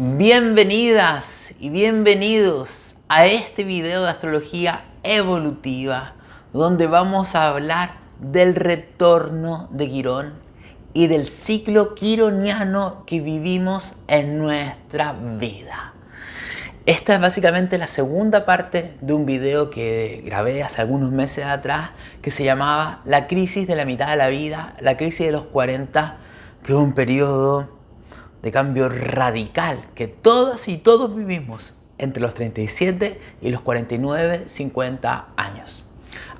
Bienvenidas y bienvenidos a este video de astrología evolutiva donde vamos a hablar del retorno de Quirón y del ciclo quironiano que vivimos en nuestra vida. Esta es básicamente la segunda parte de un video que grabé hace algunos meses atrás que se llamaba La crisis de la mitad de la vida, la crisis de los 40, que es un periodo de cambio radical que todas y todos vivimos entre los 37 y los 49, 50 años.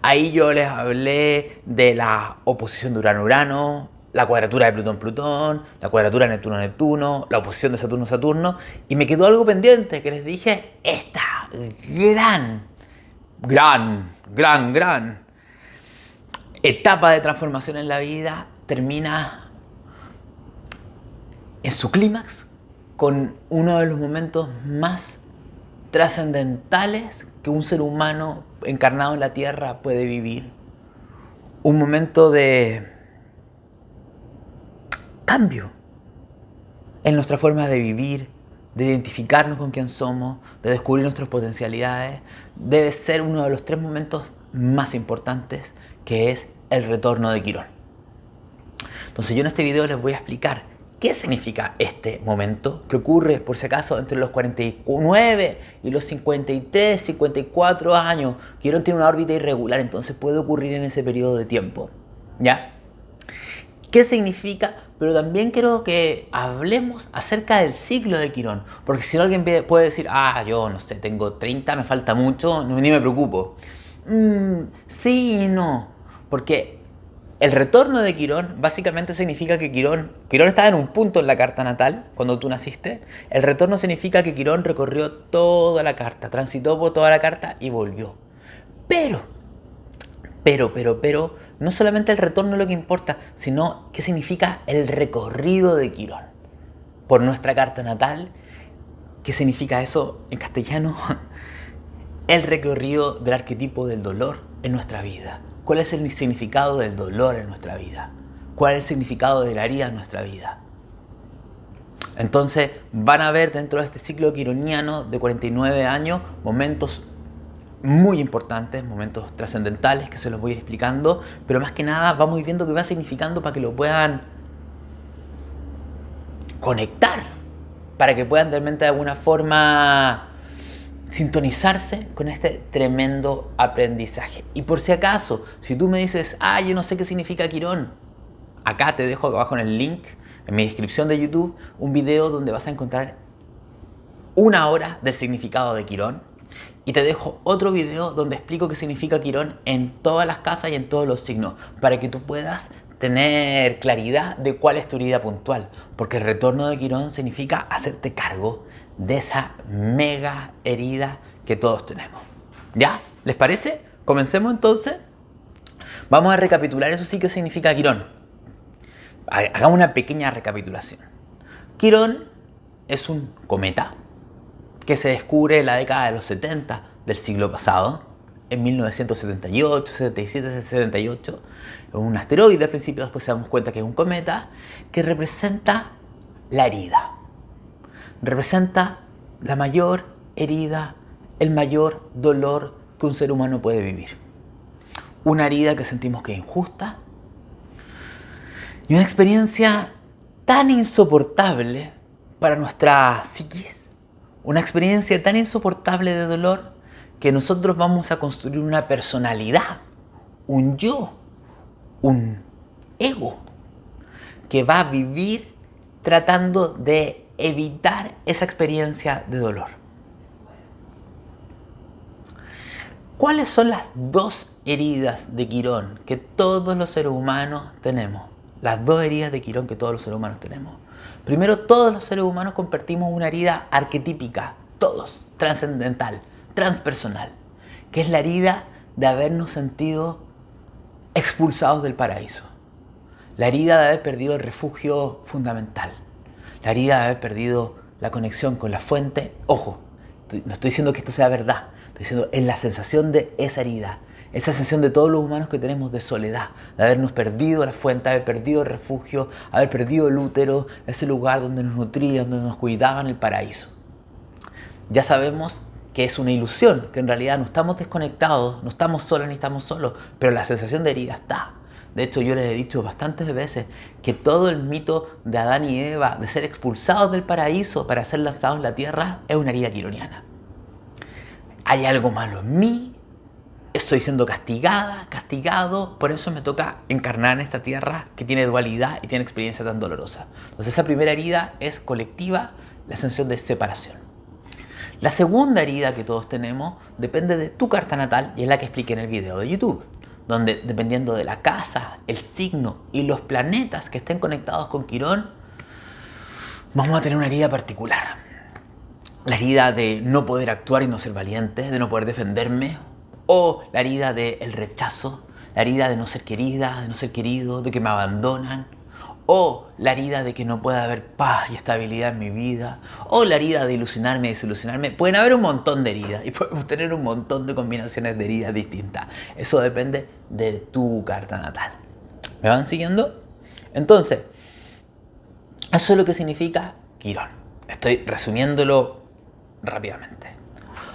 Ahí yo les hablé de la oposición de Urano-Urano, la cuadratura de Plutón-Plutón, la cuadratura de Neptuno-Neptuno, la oposición de Saturno-Saturno, y me quedó algo pendiente que les dije, esta gran etapa de transformación en la vida termina en su clímax con uno de los momentos más trascendentales que un ser humano encarnado en la Tierra puede vivir. Un momento de cambio en nuestra forma de vivir, de identificarnos con quién somos, de descubrir nuestras potencialidades. Debe ser uno de los 3 momentos más importantes, que es el retorno de Quirón. Entonces yo en este video les voy a explicar ¿qué significa este momento? Que ocurre, por si acaso, entre los 49 y los 53, 54 años. Quirón tiene una órbita irregular, entonces puede ocurrir en ese periodo de tiempo. ¿Ya? ¿Qué significa? Pero también quiero que hablemos acerca del ciclo de Quirón. Porque si no alguien puede decir, yo no sé, tengo 30, me falta mucho, ni me preocupo. Sí y no. Porque el retorno de Quirón básicamente significa que Quirón estaba en un punto en la carta natal cuando tú naciste. El retorno significa que Quirón recorrió toda la carta, transitó por toda la carta y volvió. Pero, no solamente el retorno es lo que importa, sino qué significa el recorrido de Quirón por nuestra carta natal. ¿Qué significa eso en castellano? El recorrido del arquetipo del dolor en nuestra vida. ¿Cuál es el significado del dolor en nuestra vida? ¿Cuál es el significado de la herida en nuestra vida? Entonces van a ver dentro de este ciclo quironiano de 49 años momentos muy importantes, momentos trascendentales que se los voy a ir explicando, pero más que nada vamos viendo qué va significando para que lo puedan conectar, para que puedan realmente de alguna forma sintonizarse con este tremendo aprendizaje. Y por si acaso, si tú me dices, yo no sé qué significa Quirón, acá te dejo abajo en el link, en mi descripción de YouTube, un video donde vas a encontrar 1 hora del significado de Quirón. Y te dejo otro video donde explico qué significa Quirón en todas las casas y en todos los signos, para que tú puedas tener claridad de cuál es tu herida puntual. Porque el retorno de Quirón significa hacerte cargo de esa mega herida que todos tenemos. ¿Ya? ¿Les parece? Comencemos entonces. Vamos a recapitular eso sí que significa Quirón. Hagamos una pequeña recapitulación. Quirón es un cometa que se descubre en la década de los 70 del siglo pasado, en 1978, 77, 78. Es un asteroide al principio, después se damos cuenta que es un cometa que representa la herida. Representa la mayor herida, el mayor dolor que un ser humano puede vivir. Una herida que sentimos que es injusta y una experiencia tan insoportable para nuestra psiquis, una experiencia tan insoportable de dolor que nosotros vamos a construir una personalidad, un yo, un ego, que va a vivir tratando de evitar esa experiencia de dolor. ¿Cuáles son las 2 heridas de Quirón que todos los seres humanos tenemos? Las 2 heridas de Quirón que todos los seres humanos tenemos. Primero, todos los seres humanos compartimos una herida arquetípica, todos, trascendental, transpersonal, que es la herida de habernos sentido expulsados del paraíso. La herida de haber perdido el refugio fundamental. La herida de haber perdido la conexión con la fuente. Ojo, no estoy diciendo que esto sea verdad. Estoy diciendo, es la sensación de esa herida. Esa sensación de todos los humanos que tenemos de soledad, de habernos perdido la fuente, haber perdido el refugio, haber perdido el útero, ese lugar donde nos nutrían, donde nos cuidaban, el paraíso. Ya sabemos que es una ilusión, que en realidad no estamos desconectados, no estamos solos ni estamos solos, pero la sensación de herida está. De hecho, yo les he dicho bastantes veces que todo el mito de Adán y Eva, de ser expulsados del paraíso para ser lanzados en la tierra, es una herida quironiana. Hay algo malo en mí, estoy siendo castigado, por eso me toca encarnar en esta tierra que tiene dualidad y tiene experiencia tan dolorosa. Entonces esa primera herida es colectiva, la sensación de separación. La segunda herida que todos tenemos depende de tu carta natal y es la que expliqué en el video de YouTube, donde dependiendo de la casa, el signo y los planetas que estén conectados con Quirón, vamos a tener una herida particular. La herida de no poder actuar y no ser valiente, de no poder defenderme, o la herida del rechazo, la herida de no ser querida, de no ser querido, de que me abandonan, o la herida de que no pueda haber paz y estabilidad en mi vida, o la herida de ilusionarme y desilusionarme. Pueden haber un montón de heridas y podemos tener un montón de combinaciones de heridas distintas. Eso depende de tu carta natal. ¿Me van siguiendo? Entonces, eso es lo que significa Quirón. Estoy resumiéndolo rápidamente.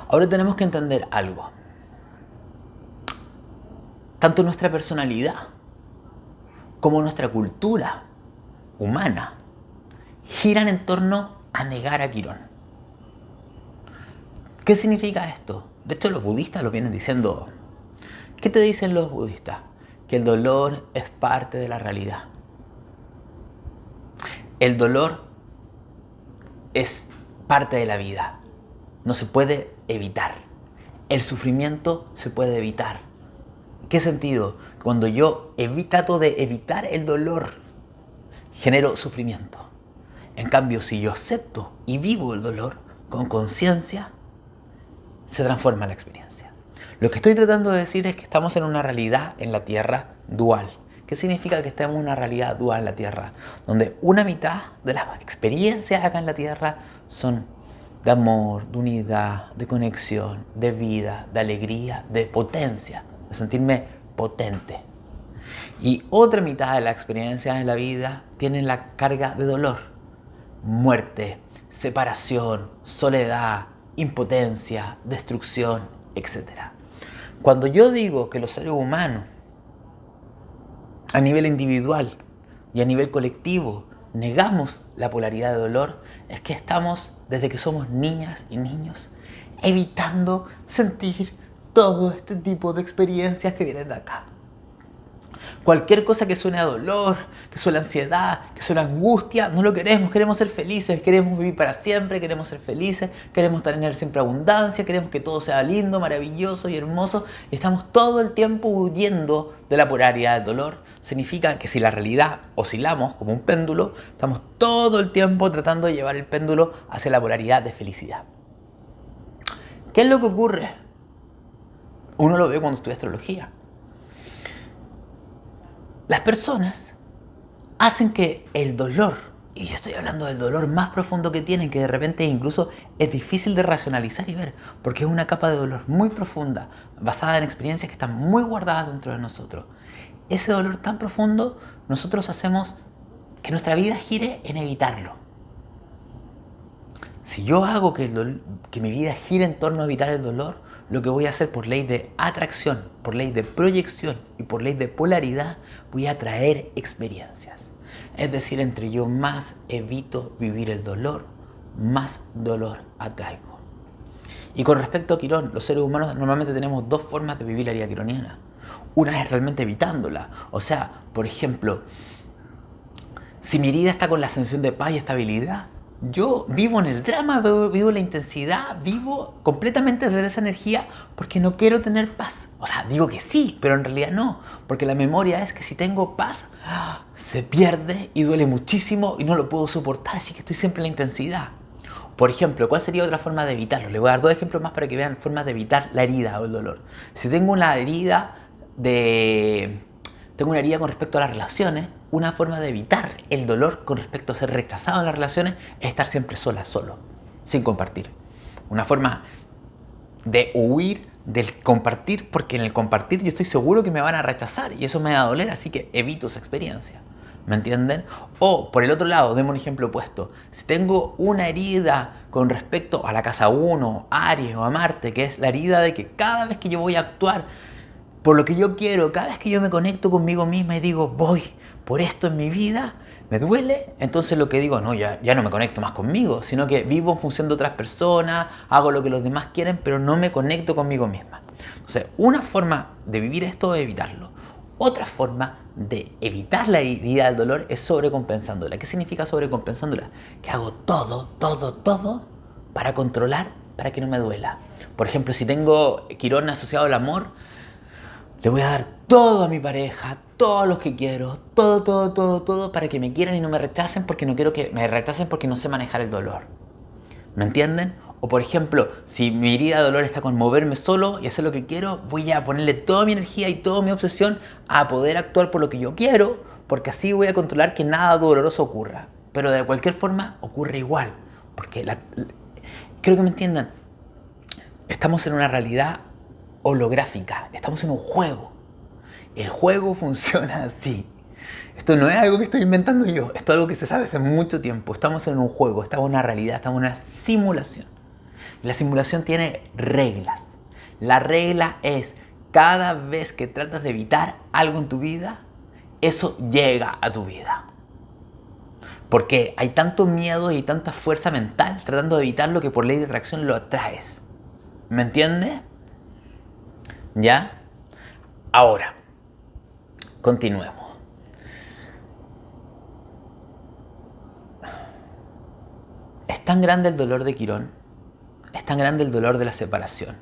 Ahora tenemos que entender algo. Tanto nuestra personalidad como nuestra cultura humana giran en torno a negar a Quirón. ¿Qué significa esto? De hecho, los budistas lo vienen diciendo. ¿Qué te dicen los budistas? Que el dolor es parte de la realidad. El dolor es parte de la vida. No se puede evitar. El sufrimiento se puede evitar. ¿Qué sentido? Cuando yo trato de evitar el dolor, genero sufrimiento. En cambio, si yo acepto y vivo el dolor con conciencia, se transforma la experiencia. Lo que estoy tratando de decir es que estamos en una realidad en la Tierra dual. ¿Qué significa que estemos en una realidad dual en la Tierra? Donde una mitad de las experiencias acá en la Tierra son de amor, de unidad, de conexión, de vida, de alegría, de potencia, de sentirme potente. Y otra mitad de las experiencias en la vida tienen la carga de dolor, muerte, separación, soledad, impotencia, destrucción, etc. Cuando yo digo que los seres humanos, a nivel individual y a nivel colectivo, negamos la polaridad de dolor, es que estamos, desde que somos niñas y niños, evitando sentir todo este tipo de experiencias que vienen de acá. Cualquier cosa que suene a dolor, que suene a ansiedad, que suene a angustia, no lo queremos ser felices, queremos vivir para siempre, queremos ser felices, queremos tener siempre abundancia, queremos que todo sea lindo, maravilloso y hermoso. Y estamos todo el tiempo huyendo de la polaridad del dolor. Significa que si la realidad oscilamos como un péndulo, estamos todo el tiempo tratando de llevar el péndulo hacia la polaridad de felicidad. ¿Qué es lo que ocurre? Uno lo ve cuando estudia astrología. Las personas hacen que el dolor, y yo estoy hablando del dolor más profundo que tienen, que de repente incluso es difícil de racionalizar y ver, porque es una capa de dolor muy profunda, basada en experiencias que están muy guardadas dentro de nosotros. Ese dolor tan profundo, nosotros hacemos que nuestra vida gire en evitarlo. Si yo hago que mi vida gire en torno a evitar el dolor, lo que voy a hacer por ley de atracción, por ley de proyección y por ley de polaridad, voy a atraer experiencias. Es decir, entre yo más evito vivir el dolor, más dolor atraigo. Y con respecto a Quirón, los seres humanos normalmente tenemos dos formas de vivir la herida quironiana. Una es realmente evitándola. O sea, por ejemplo, si mi herida está con la sensación de paz y estabilidad, yo vivo en el drama, vivo en la intensidad, vivo completamente desde esa energía porque no quiero tener paz. O sea, digo que sí, pero en realidad no. Porque la memoria es que si tengo paz, se pierde y duele muchísimo y no lo puedo soportar, así que estoy siempre en la intensidad. Por ejemplo, ¿cuál sería otra forma de evitarlo? Les voy a dar dos ejemplos más para que vean formas de evitar la herida o el dolor. Si tengo una herida con respecto a las relaciones, una forma de evitar el dolor con respecto a ser rechazado en las relaciones es estar siempre sola, solo, sin compartir. Una forma de huir del compartir, porque en el compartir yo estoy seguro que me van a rechazar y eso me va a doler, así que evito esa experiencia. ¿Me entienden? O, por el otro lado, demos un ejemplo opuesto. Si tengo una herida con respecto a la casa 1, Aries o a Marte, que es la herida de que cada vez que yo voy a actuar por lo que yo quiero, cada vez que yo me conecto conmigo misma y digo, voy por esto en mi vida, me duele, entonces lo que digo, no, ya no me conecto más conmigo, sino que vivo en función de otras personas, hago lo que los demás quieren, pero no me conecto conmigo misma. Entonces, una forma de vivir esto es evitarlo. Otra forma de evitar la herida del dolor es sobrecompensándola. ¿Qué significa sobrecompensándola? Que hago todo para controlar, para que no me duela. Por ejemplo, si tengo Quirón asociado al amor, le voy a dar todo a mi pareja, todo lo que quiero, todo para que me quieran y no me rechacen, porque no quiero que me rechacen porque no sé manejar el dolor. ¿Me entienden? O por ejemplo, si mi herida de dolor está con moverme solo y hacer lo que quiero, voy a ponerle toda mi energía y toda mi obsesión a poder actuar por lo que yo quiero, porque así voy a controlar que nada doloroso ocurra. Pero de cualquier forma ocurre igual, porque quiero que me entiendan, estamos en una realidad holográfica, estamos en un juego. El juego funciona así. Esto no es algo que estoy inventando yo, esto es algo que se sabe hace mucho tiempo. Estamos en un juego, estamos en una realidad, estamos en una simulación. La simulación tiene reglas. La regla es, cada vez que tratas de evitar algo en tu vida, eso llega a tu vida. Porque hay tanto miedo y tanta fuerza mental tratando de evitarlo que por ley de atracción lo atraes. ¿Me entiendes? ¿Ya? Ahora, continuemos. Es tan grande el dolor de Quirón, es tan grande el dolor de la separación,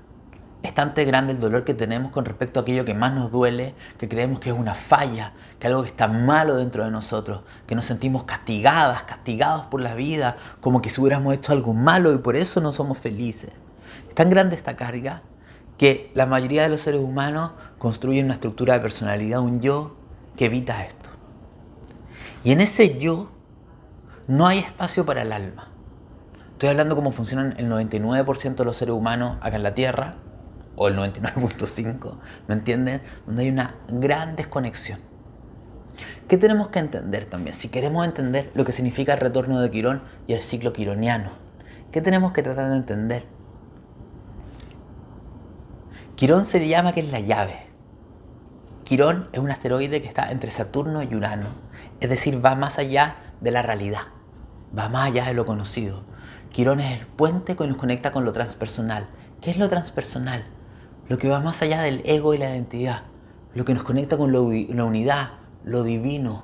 es tan grande el dolor que tenemos con respecto a aquello que más nos duele, que creemos que es una falla, que algo que está malo dentro de nosotros, que nos sentimos castigados por la vida, como que si hubiéramos hecho algo malo y por eso no somos felices. Es tan grande esta carga que la mayoría de los seres humanos construyen una estructura de personalidad, un yo, que evita esto. Y en ese yo no hay espacio para el alma. Estoy hablando cómo funcionan el 99% de los seres humanos acá en la Tierra, o el 99.5%, ¿me entienden? Donde hay una gran desconexión. ¿Qué tenemos que entender también? Si queremos entender lo que significa el retorno de Quirón y el ciclo quironiano, ¿qué tenemos que tratar de entender? Quirón se le llama que es la llave. Quirón es un asteroide que está entre Saturno y Urano, es decir, va más allá de la realidad, va más allá de lo conocido. Quirón es el puente que nos conecta con lo transpersonal. ¿Qué es lo transpersonal? Lo que va más allá del ego y la identidad, lo que nos conecta con la unidad, lo divino.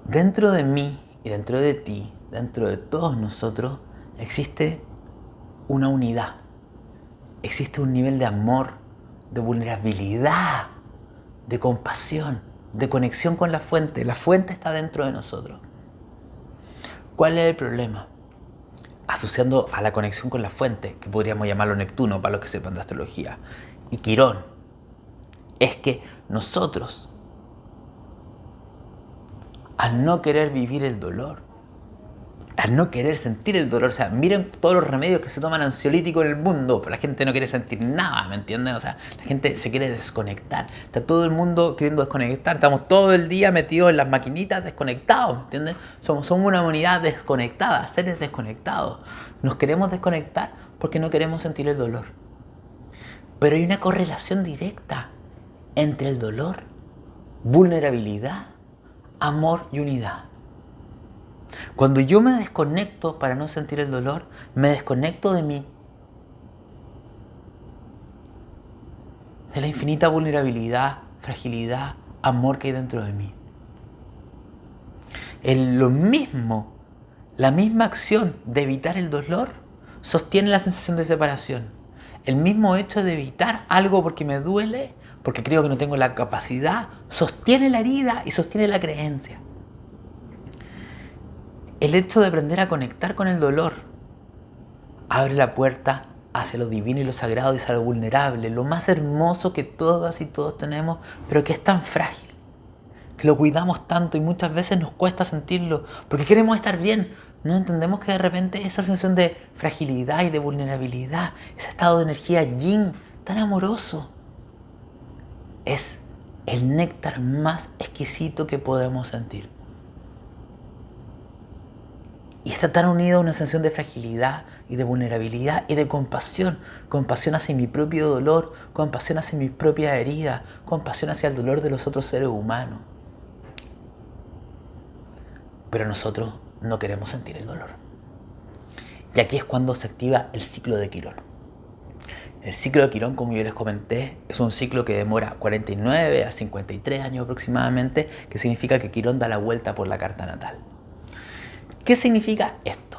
Dentro de mí y dentro de ti, dentro de todos nosotros, existe una unidad. Existe un nivel de amor, de vulnerabilidad, de compasión, de conexión con la fuente. La fuente está dentro de nosotros. ¿Cuál es el problema? Asociando a la conexión con la fuente, que podríamos llamarlo Neptuno para los que sepan de astrología, y Quirón, es que nosotros, al no querer vivir el dolor, al no querer sentir el dolor, o sea, miren todos los remedios que se toman ansiolíticos en el mundo, pero la gente no quiere sentir nada, ¿me entienden? O sea, la gente se quiere desconectar, está todo el mundo queriendo desconectar, estamos todo el día metidos en las maquinitas desconectados, ¿me entienden? Somos una humanidad desconectada, seres desconectados. Nos queremos desconectar porque no queremos sentir el dolor. Pero hay una correlación directa entre el dolor, vulnerabilidad, amor y unidad. Cuando yo me desconecto para no sentir el dolor, me desconecto de mí, de la infinita vulnerabilidad, fragilidad, amor que hay dentro de mí. Lo mismo, la misma acción de evitar el dolor sostiene la sensación de separación. El mismo hecho de evitar algo porque me duele, porque creo que no tengo la capacidad, sostiene la herida y sostiene la creencia. El hecho de aprender a conectar con el dolor abre la puerta hacia lo divino y lo sagrado y hacia lo vulnerable, lo más hermoso que todas y todos tenemos, pero que es tan frágil, que lo cuidamos tanto y muchas veces nos cuesta sentirlo, porque queremos estar bien, no entendemos que de repente esa sensación de fragilidad y de vulnerabilidad, ese estado de energía yin tan amoroso, es el néctar más exquisito que podemos sentir. Y está tan unido a una sensación de fragilidad y de vulnerabilidad y de compasión. Compasión hacia mi propio dolor, compasión hacia mi propia herida, compasión hacia el dolor de los otros seres humanos. Pero nosotros no queremos sentir el dolor. Y aquí es cuando se activa el ciclo de Quirón. El ciclo de Quirón, como yo les comenté, es un ciclo que demora 49 a 53 años aproximadamente, que significa que Quirón da la vuelta por la carta natal. ¿Qué significa esto?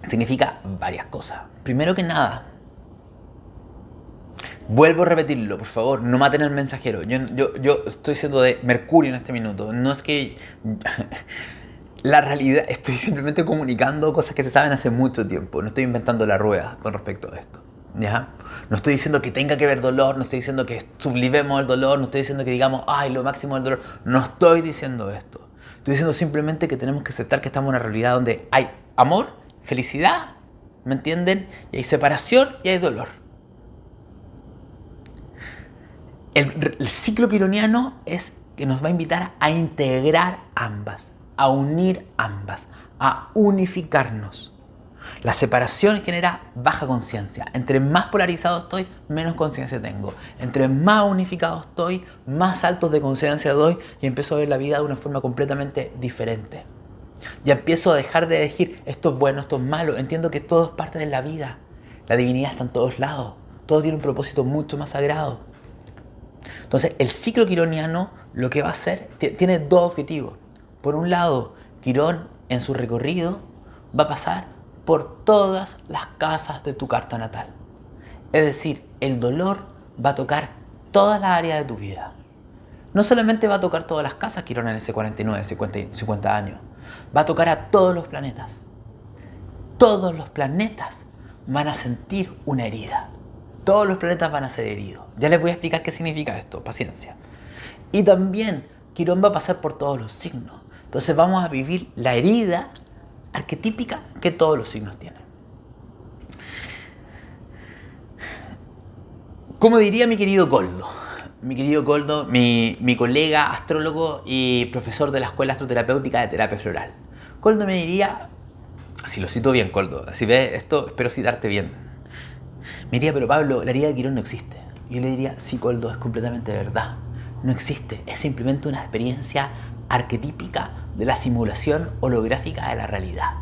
Significa varias cosas. Primero que nada, vuelvo a repetirlo, por favor, no maten al mensajero. Yo estoy siendo de Mercurio en este minuto. No es que... La realidad, estoy simplemente comunicando cosas que se saben hace mucho tiempo. No estoy inventando la rueda con respecto a esto. ¿Ya? No estoy diciendo que tenga que haber dolor, no estoy diciendo que sublimemos el dolor, no estoy diciendo que digamos, ay, lo máximo del dolor. No estoy diciendo esto. Estoy diciendo simplemente que tenemos que aceptar que estamos en una realidad donde hay amor, felicidad, ¿me entienden? Y hay separación y hay dolor. El ciclo quironiano es que nos va a invitar a integrar ambas, a unir ambas, a unificarnos. La separación genera baja conciencia. Entre más polarizado estoy, menos conciencia tengo. Entre más unificado estoy, más saltos de conciencia doy y empiezo a ver la vida de una forma completamente diferente. Ya empiezo a dejar de decir esto es bueno, esto es malo. Entiendo que todo es parte de la vida. La divinidad está en todos lados. Todo tiene un propósito mucho más sagrado. Entonces, el ciclo quironiano lo que va a hacer tiene dos objetivos. Por un lado, Quirón en su recorrido va a pasar por todas las casas de tu carta natal. Es decir, el dolor va a tocar todas las áreas de tu vida. No solamente va a tocar todas las casas, Quirón en ese 49, 50 años. Va a tocar a todos los planetas. Todos los planetas van a sentir una herida. Todos los planetas van a ser heridos. Ya les voy a explicar qué significa esto, paciencia. Y también Quirón va a pasar por todos los signos. Entonces vamos a vivir la herida arquetípica que todos los signos tienen. Como diría mi querido Goldo, mi colega astrólogo y profesor de la Escuela Astroterapéutica de Terapia Floral. Goldo me diría, si lo cito bien, Goldo, si ves esto, espero citarte bien. Me diría, pero Pablo, la herida de Quirón no existe. Y yo le diría, sí, Goldo, es completamente verdad. No existe, es simplemente una experiencia arquetípica de la simulación holográfica de la realidad.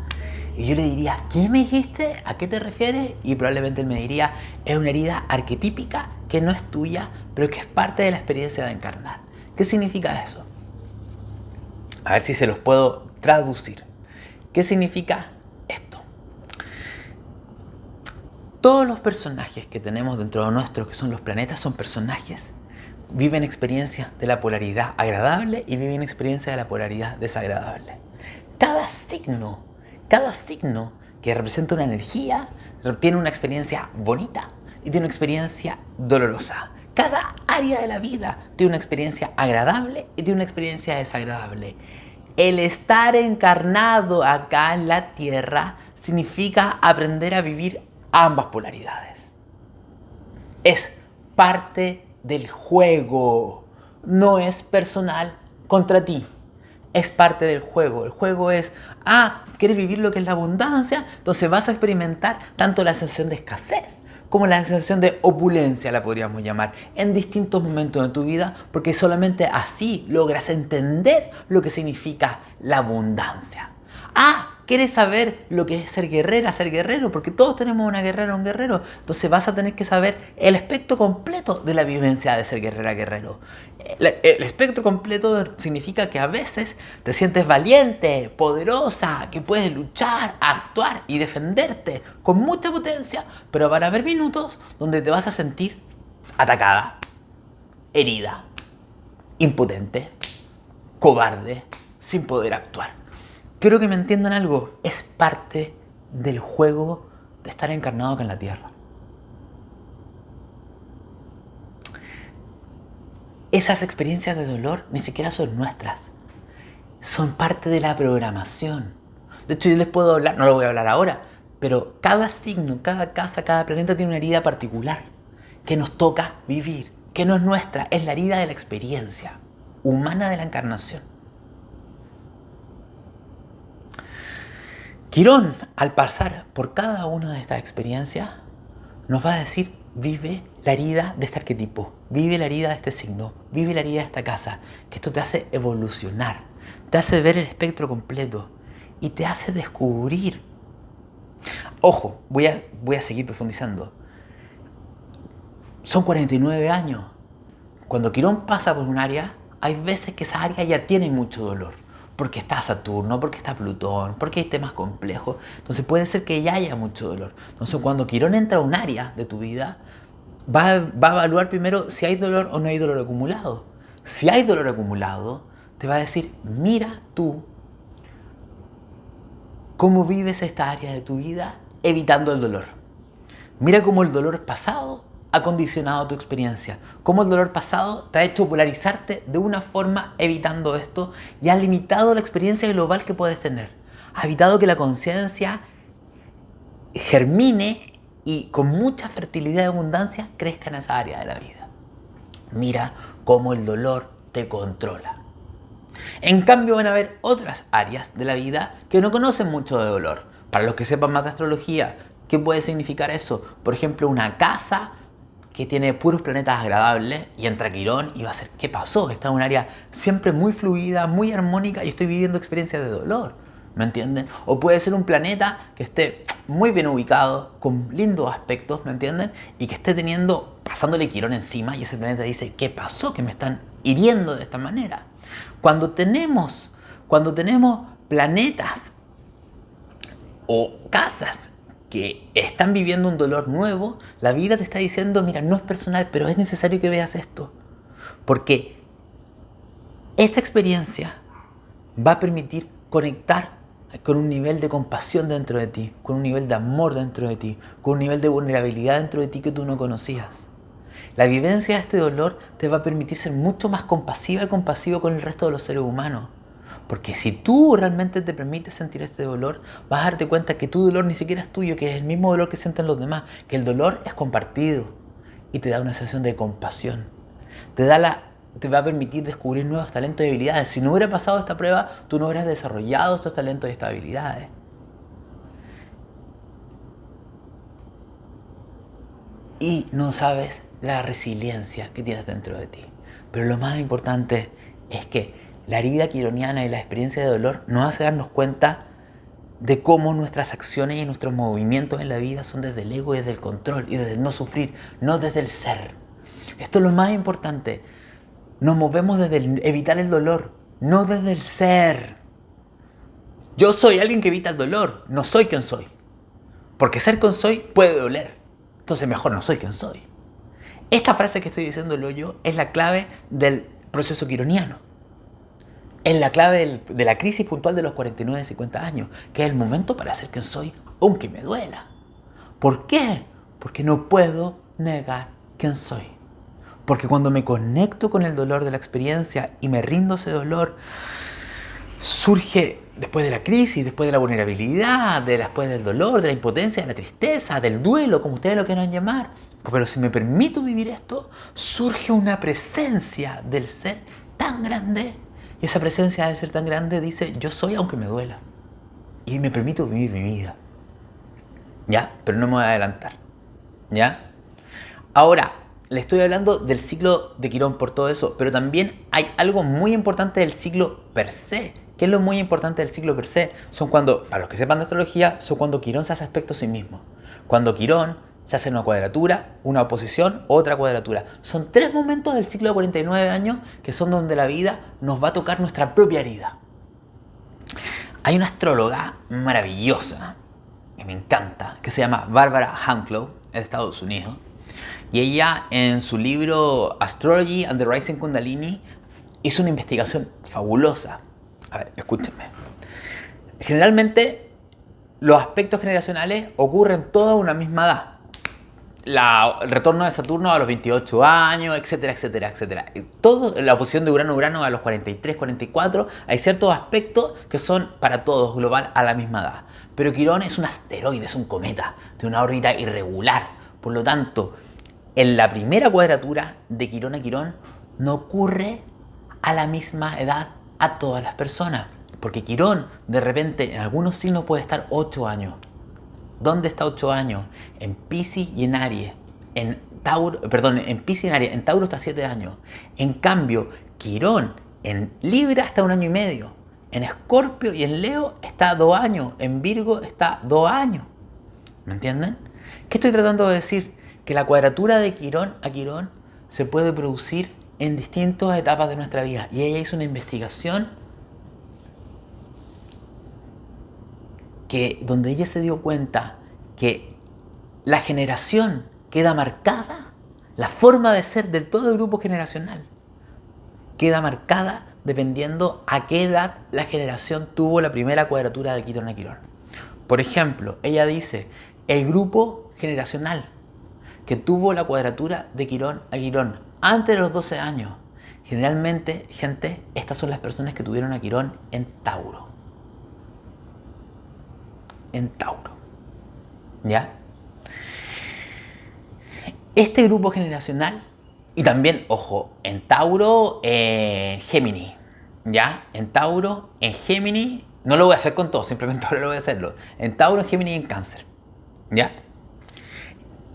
Y yo le diría, ¿qué me dijiste? ¿A qué te refieres? Y probablemente él me diría, es una herida arquetípica que no es tuya, pero que es parte de la experiencia de encarnar. ¿Qué significa eso? A ver si se los puedo traducir. ¿Qué significa esto? Todos los personajes que tenemos dentro de nuestro, que son los planetas, son personajes. Viven experiencias de la polaridad agradable y viven experiencias de la polaridad desagradable. Cada signo que representa una energía tiene una experiencia bonita y tiene una experiencia dolorosa. Cada área de la vida tiene una experiencia agradable y tiene una experiencia desagradable. El estar encarnado acá en la Tierra significa aprender a vivir ambas polaridades. Es parte del juego, no es personal contra ti, es parte del juego. El juego es, ¿quieres vivir lo que es la abundancia? Entonces vas a experimentar tanto la sensación de escasez como la sensación de opulencia, la podríamos llamar, en distintos momentos de tu vida, porque solamente así logras entender lo que significa la abundancia. ¿Quieres saber lo que es ser guerrera, ser guerrero? Porque todos tenemos una guerrera o un guerrero. Entonces vas a tener que saber el espectro completo de la vivencia de ser guerrera, guerrero. El espectro completo significa que a veces te sientes valiente, poderosa, que puedes luchar, actuar y defenderte con mucha potencia, pero van a haber minutos donde te vas a sentir atacada, herida, impotente, cobarde, sin poder actuar. Quiero que me entiendan algo, es parte del juego de estar encarnado acá en la Tierra. Esas experiencias de dolor ni siquiera son nuestras, son parte de la programación. De hecho, yo les puedo hablar, no lo voy a hablar ahora, pero cada signo, cada casa, cada planeta tiene una herida particular que nos toca vivir, que no es nuestra, es la herida de la experiencia humana de la encarnación. Quirón, al pasar por cada una de estas experiencias, nos va a decir, vive la herida de este arquetipo, vive la herida de este signo, vive la herida de esta casa, que esto te hace evolucionar, te hace ver el espectro completo y te hace descubrir. Ojo, voy a seguir profundizando. Son 49 años. Cuando Quirón pasa por un área, hay veces que esa área ya tiene mucho dolor. Porque está Saturno, porque está Plutón, porque hay temas complejos. Entonces puede ser que ya haya mucho dolor. Entonces cuando Quirón entra a un área de tu vida, va a evaluar primero si hay dolor o no hay dolor acumulado. Si hay dolor acumulado, te va a decir, mira tú cómo vives esta área de tu vida evitando el dolor. Mira cómo el dolor pasado ha condicionado tu experiencia, cómo el dolor pasado te ha hecho polarizarte de una forma evitando esto y ha limitado la experiencia global que puedes tener. Ha evitado que la conciencia germine y con mucha fertilidad y abundancia crezca en esa área de la vida. Mira cómo el dolor te controla. En cambio van a haber otras áreas de la vida que no conocen mucho de dolor. Para los que sepan más de astrología, ¿qué puede significar eso? Por ejemplo, una casa que tiene puros planetas agradables y entra Quirón y va a ser, ¿qué pasó? Está en un área siempre muy fluida, muy armónica y estoy viviendo experiencias de dolor, ¿me entienden? O puede ser un planeta que esté muy bien ubicado, con lindos aspectos, ¿me entienden? Y que esté pasándole Quirón encima y ese planeta dice, ¿qué pasó? Que me están hiriendo de esta manera. Cuando tenemos planetas o casas que están viviendo un dolor nuevo, la vida te está diciendo, mira, no es personal, pero es necesario que veas esto. Porque esta experiencia va a permitir conectar con un nivel de compasión dentro de ti, con un nivel de amor dentro de ti, con un nivel de vulnerabilidad dentro de ti que tú no conocías. La vivencia de este dolor te va a permitir ser mucho más compasiva y compasivo con el resto de los seres humanos. Porque si tú realmente te permites sentir este dolor, vas a darte cuenta que tu dolor ni siquiera es tuyo, que es el mismo dolor que sienten los demás, que el dolor es compartido y te da una sensación de compasión. Te va a permitir descubrir nuevos talentos y habilidades. Si no hubiera pasado esta prueba, tú no hubieras desarrollado estos talentos y estas habilidades. Y no sabes la resiliencia que tienes dentro de ti. Pero lo más importante es que la herida quironiana y la experiencia de dolor nos hace darnos cuenta de cómo nuestras acciones y nuestros movimientos en la vida son desde el ego y desde el control y desde el no sufrir, no desde el ser. Esto es lo más importante. Nos movemos desde evitar el dolor, no desde el ser. Yo soy alguien que evita el dolor, no soy quien soy. Porque ser quien soy puede doler. Entonces mejor no soy quien soy. Esta frase que estoy diciéndolo yo es la clave del proceso quironiano. Es la clave de la crisis puntual de los 49 y 50 años, que es el momento para ser quien soy, aunque me duela. ¿Por qué? Porque no puedo negar quién soy. Porque cuando me conecto con el dolor de la experiencia y me rindo a ese dolor, surge después de la crisis, después de la vulnerabilidad, después del dolor, de la impotencia, de la tristeza, del duelo, como ustedes lo quieran llamar. Pero si me permito vivir esto, surge una presencia del ser tan grande. Y esa presencia del ser tan grande dice, yo soy aunque me duela. Y me permito vivir mi vida. ¿Ya? Pero no me voy a adelantar. ¿Ya? Ahora, le estoy hablando del ciclo de Quirón por todo eso, pero también hay algo muy importante del ciclo per se. ¿Qué es lo muy importante del ciclo per se? Son cuando, para los que sepan de astrología, son cuando Quirón se hace aspecto a sí mismo. Cuando Quirón se hace una cuadratura, una oposición, otra cuadratura. Son 3 momentos del ciclo de 49 años que son donde la vida nos va a tocar nuestra propia herida. Hay una astróloga maravillosa, que me encanta, que se llama Barbara Hanklow, de Estados Unidos. Y ella en su libro Astrology and the Rising Kundalini hizo una investigación fabulosa. A ver, escúchenme. Generalmente los aspectos generacionales ocurren toda una misma edad. el retorno de Saturno a los 28 años, etcétera, etcétera, etcétera. Todo, la oposición de Urano-Urano a los 43, 44, hay ciertos aspectos que son para todos global a la misma edad. Pero Quirón es un asteroide, es un cometa de una órbita irregular. Por lo tanto, en la primera cuadratura de Quirón a Quirón no ocurre a la misma edad a todas las personas. Porque Quirón, de repente, en algunos signos puede estar 8 años. ¿Dónde está 8 años? En Piscis y en Aries. En Piscis y en Aries. En Tauro está 7 años. En cambio, Quirón en Libra está 1 año y medio. En Escorpio y en Leo está 2 años. En Virgo está 2 años. ¿Me entienden? ¿Qué estoy tratando de decir? Que la cuadratura de Quirón a Quirón se puede producir en distintas etapas de nuestra vida. Y ella hizo una investigación donde ella se dio cuenta que la generación queda marcada, la forma de ser de todo el grupo generacional queda marcada dependiendo a qué edad la generación tuvo la primera cuadratura de Quirón a Quirón. Por ejemplo, ella dice, el grupo generacional que tuvo la cuadratura de Quirón a Quirón antes de los 12 años, generalmente, gente, estas son las personas que tuvieron a Quirón en Tauro. En Tauro. ¿Ya? Este grupo generacional, y también, ojo, en Tauro, en Géminis. ¿Ya? En Tauro, en Géminis, no lo voy a hacer con todo, simplemente ahora lo voy a hacerlo. En Tauro, en Géminis y en Cáncer. ¿Ya?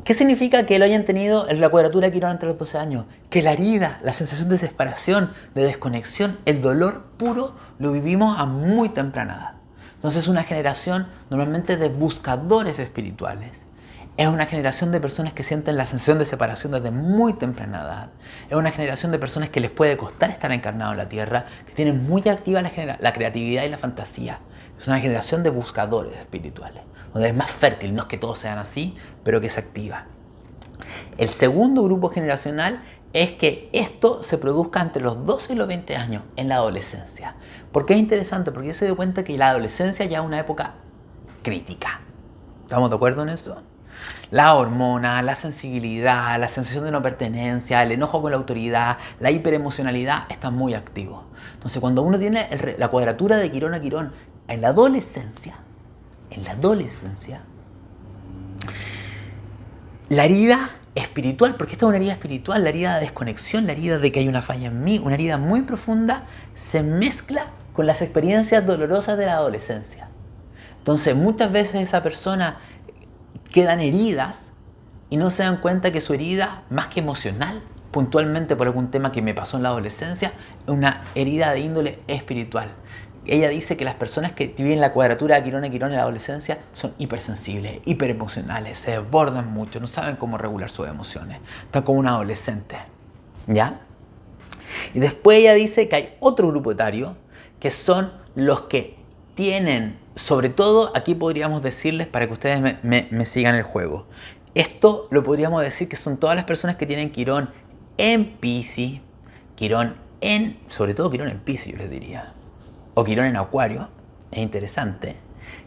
¿Qué significa que lo hayan tenido en la cuadratura de Quirón entre los 12 años? Que la herida, la sensación de separación, de desconexión, el dolor puro, lo vivimos a muy temprana edad. Entonces, una generación normalmente de buscadores espirituales. Es una generación de personas que sienten la sensación de separación desde muy temprana edad. Es una generación de personas que les puede costar estar encarnados en la Tierra, que tienen muy activa la creatividad y la fantasía. Es una generación de buscadores espirituales, donde es más fértil, no es que todos sean así, pero que se activa. El segundo grupo generacional es que esto se produzca entre los 12 y los 20 años, en la adolescencia. ¿Por qué es interesante? Porque yo se dio cuenta que la adolescencia ya es una época crítica. ¿Estamos de acuerdo en eso? La hormona, la sensibilidad, la sensación de no pertenencia, el enojo con la autoridad, la hiperemocionalidad están muy activos. Entonces, cuando uno tiene la cuadratura de Quirón a Quirón en la adolescencia, la herida espiritual, porque esta es una herida espiritual, la herida de desconexión, la herida de que hay una falla en mí, una herida muy profunda, se mezcla con las experiencias dolorosas de la adolescencia. Entonces, muchas veces esa persona quedan heridas y no se dan cuenta que su herida, más que emocional, puntualmente por algún tema que me pasó en la adolescencia, es una herida de índole espiritual. Ella dice que las personas que viven la cuadratura de Quirón a Quirón en la adolescencia son hipersensibles, hiperemocionales, se desbordan mucho, no saben cómo regular sus emociones. Están como un adolescente. ¿Ya? Y después ella dice que hay otro grupo etario que son los que tienen, sobre todo, aquí podríamos decirles para que ustedes me sigan el juego. Esto lo podríamos decir que son todas las personas que tienen Quirón en Piscis, sobre todo Quirón en Piscis, yo les diría, o Quirón en Acuario, es interesante,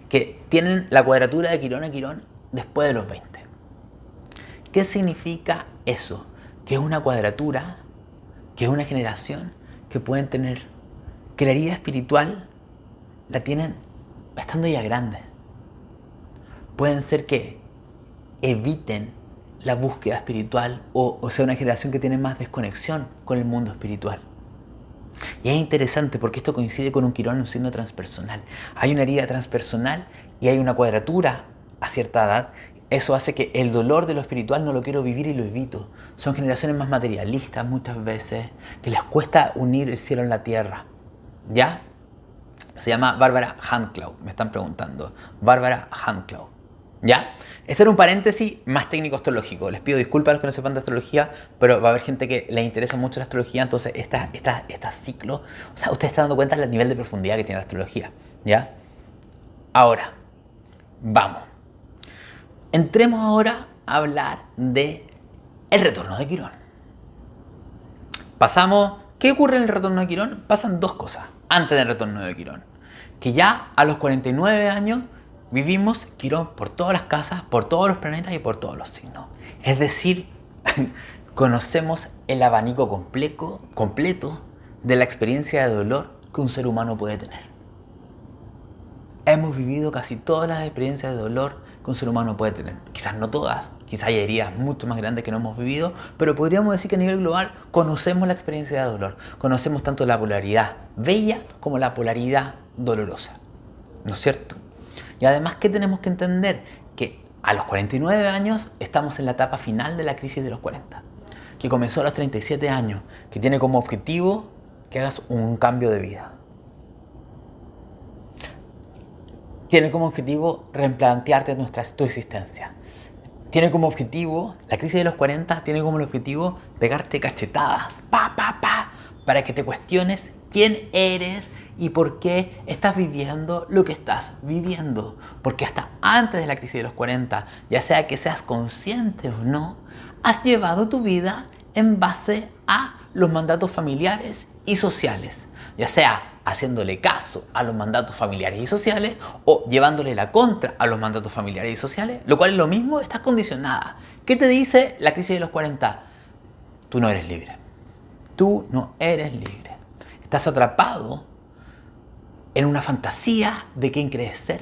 que tienen la cuadratura de Quirón a Quirón después de los 20. ¿Qué significa eso? Que es una cuadratura, que es una generación que pueden tener, que la herida espiritual la tienen estando ya grandes. Pueden ser que eviten la búsqueda espiritual o sea una generación que tiene más desconexión con el mundo espiritual. Y es interesante porque esto coincide con un Quirón en un signo transpersonal. Hay una herida transpersonal y hay una cuadratura a cierta edad. Eso hace que el dolor de lo espiritual no lo quiero vivir y lo evito. Son generaciones más materialistas muchas veces, que les cuesta unir el cielo en la tierra. ¿Ya? Se llama Bárbara Handclau, me están preguntando. Bárbara Handclau. ¿Ya? Este era un paréntesis más técnico astrológico. Les pido disculpas a los que no sepan de astrología, pero va a haber gente que le interesa mucho la astrología, entonces esta ciclo, o sea, usted está dando cuenta del nivel de profundidad que tiene la astrología. ¿Ya? Ahora, vamos. Entremos ahora a hablar de el retorno de Quirón. ¿Qué ocurre en el retorno de Quirón? Pasan dos cosas antes del retorno de Quirón. Que ya a los 49 años Vivimos Quirón por todas las casas, por todos los planetas y por todos los signos. Es decir, conocemos el abanico completo de la experiencia de dolor que un ser humano puede tener. Hemos vivido casi todas las experiencias de dolor que un ser humano puede tener. Quizás no todas, quizás hay heridas mucho más grandes que no hemos vivido, pero podríamos decir que a nivel global conocemos la experiencia de dolor. Conocemos tanto la polaridad bella como la polaridad dolorosa. ¿No es cierto? Y además, ¿qué tenemos que entender? Que a los 49 años estamos en la etapa final de la crisis de los 40, que comenzó a los 37 años, que tiene como objetivo que hagas un cambio de vida. Tiene como objetivo replantearte tu existencia. Tiene como objetivo, la crisis de los 40 tiene como objetivo pegarte cachetadas, para que te cuestiones quién eres y por qué estás viviendo lo que estás viviendo. Porque hasta antes de la crisis de los 40, ya sea que seas consciente o no, has llevado tu vida en base a los mandatos familiares y sociales. Ya sea haciéndole caso a los mandatos familiares y sociales o llevándole la contra a los mandatos familiares y sociales, lo cual es lo mismo, estás condicionada. ¿Qué te dice la crisis de los 40? Tú no eres libre. Tú no eres libre. Estás atrapado en una fantasía de quién quieres ser.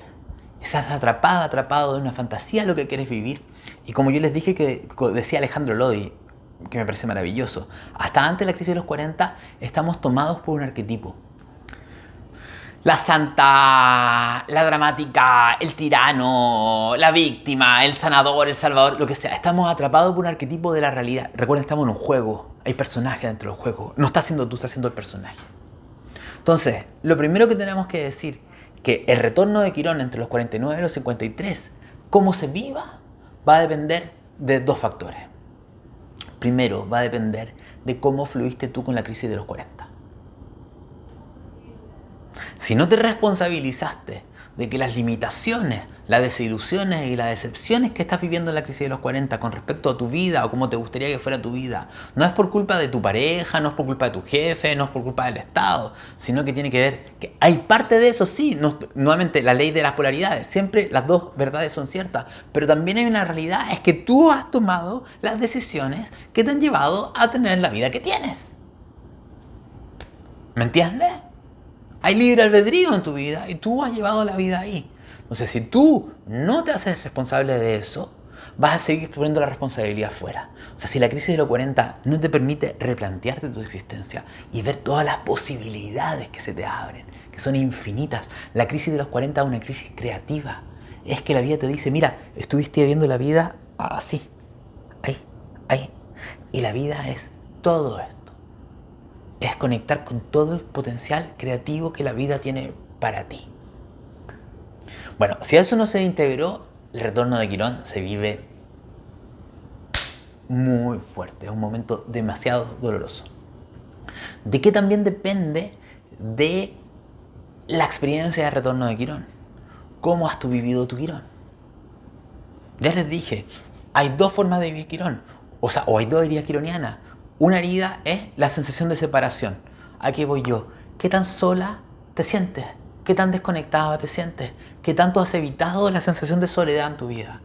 Estás atrapado en una fantasía de lo que quieres vivir. Y como yo les dije, que decía Alejandro Lodi, que me parece maravilloso, hasta antes de la crisis de los 40 estamos tomados por un arquetipo. La santa, la dramática, el tirano, la víctima, el sanador, el salvador, lo que sea. Estamos atrapados por un arquetipo de la realidad. Recuerden, estamos en un juego. Hay personajes dentro del juego. No estás siendo tú, estás siendo el personaje. Entonces, lo primero que tenemos que decir, que el retorno de Quirón entre los 49 y los 53, cómo se viva, va a depender de dos factores. Primero, va a depender de cómo fluiste tú con la crisis de los 40. Si no te responsabilizaste de que las limitaciones, las desilusiones y las decepciones que estás viviendo en la crisis de los 40 con respecto a tu vida o cómo te gustaría que fuera tu vida, no es por culpa de tu pareja, no es por culpa de tu jefe, no es por culpa del Estado, sino que tiene que ver que hay parte de eso, sí, nuevamente la ley de las polaridades, siempre las dos verdades son ciertas, pero también hay una realidad, es que tú has tomado las decisiones que te han llevado a tener la vida que tienes. ¿Me entiendes? Hay libre albedrío en tu vida y tú has llevado la vida ahí. Entonces, si tú no te haces responsable de eso, vas a seguir poniendo la responsabilidad fuera. O sea, si la crisis de los 40 no te permite replantearte tu existencia y ver todas las posibilidades que se te abren, que son infinitas. La crisis de los 40 es una crisis creativa. Es que la vida te dice, mira, estuviste viendo la vida así, ahí. Y la vida es todo esto. Es conectar con todo el potencial creativo que la vida tiene para ti. Bueno, si eso no se integró, el retorno de Quirón se vive muy fuerte. Es un momento demasiado doloroso. ¿De qué también depende de la experiencia de retorno de Quirón? ¿Cómo has tú vivido tu Quirón? Ya les dije, hay dos formas de vivir Quirón. O hay dos heridas quironianas. Una herida es la sensación de separación. ¿A qué voy yo? ¿Qué tan sola te sientes? ¿Qué tan desconectada te sientes? ¿Qué tanto has evitado la sensación de soledad en tu vida?